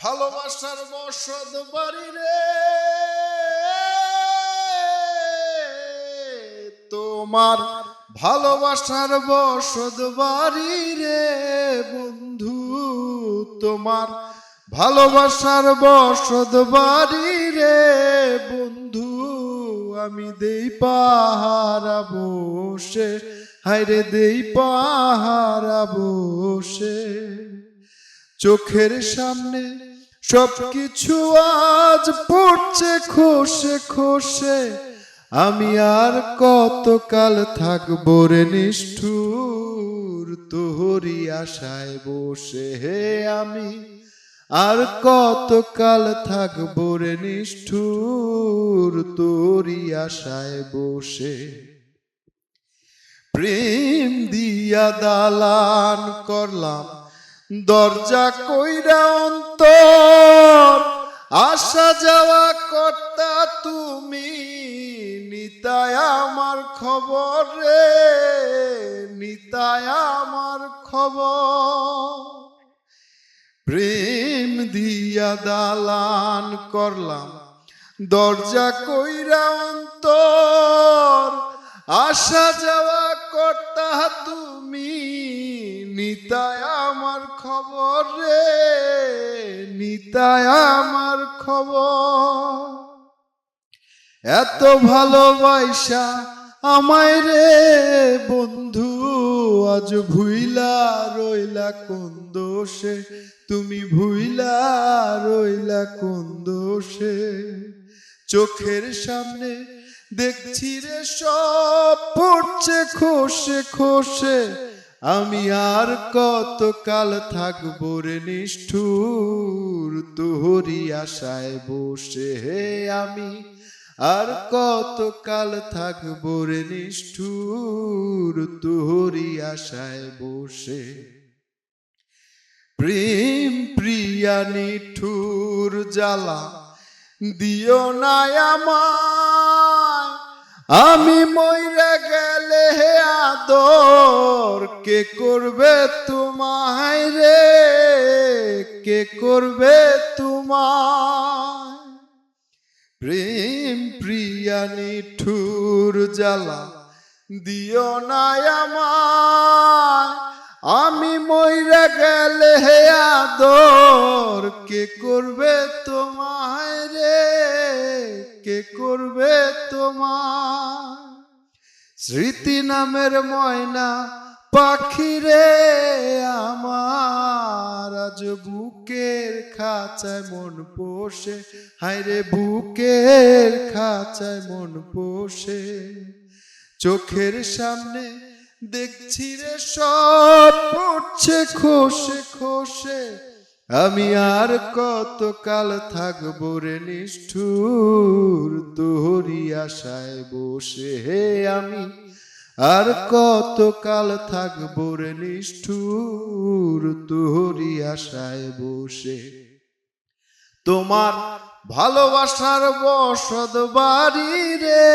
ভালোবাসার বসত বাড়ি রে তোমার, ভালোবাসার বসত বাড়ি রে বন্ধু তোমার, ভালোবাসার বসত বাড়ি রে বন্ধু। আমি দেই পাহারা বসে, হায়রে দেই পাহারা বসে। চোখের সামনে সবকিছু আজ পড়ছে খসে খসে, আমি আর কতকাল থাকবো রে নিষ্ঠুর তোহরি আশায় বসে। হে আমি আর কতকাল থাকবো রে নিষ্ঠুর তোরি আশায় বসে। প্রেম দিয়া দালান করলাম দরজা কইরা অন্তর, আসা যাওয়া কর্তা তুমি, নিতায় আমার খবর রে, নিতায় আমার খবর। প্রেম দিয়া দালান করলাম দরজা কইরা অন্তর, আসা যাওয়া কর্তা তুমি, নিতায় আমার খবর রে, নিতায় আমার খবর। এত ভালোবাসা আমায় রে বন্ধু, আজ ভুইলা রইলা কোন দোষে, তুমি ভুইলা রইলা কোন দোষে। চোখের সামনে দেখছি রে সব পড়ছে খসে খসে, আমি আর কতকাল থাকবো রে নিষ্ঠুর তোহরি আশায় বসে। হে আমি আর কতকাল থাকবো রে নিষ্ঠুর তোহরি আশায় বসে। প্রেম প্রিয়া নিঠুর জ্বালা দিও না আমায়, আমি মইরা গেলে হে আদর কে করবে তোমায় রে, কে করবে তোমায়। প্রেম প্রিয়া নিঠুর জ্বালা দিও না আমায়, আমি মইরা গেলে হে আদর কে করবে তোমায় রে, কে করবে তোমায়। স্মৃতি নামের ময়না পাখি রে আমার, আজ বুকের খাঁচায় মন পোষে, হায়রে বুকের খাঁচায় মন পোষে। চোখের সামনে দেখছি রে সব পড়ছে খসে খসে, আমি আর কতকাল থাকবো রে নিষ্ঠুর তোহরি আশায় বসে। হে আমি আর কতকাল থাকবো রে নিষ্ঠুর তোহরি আশায় বসে। তোমার ভালোবাসার বসত বাড়ি রে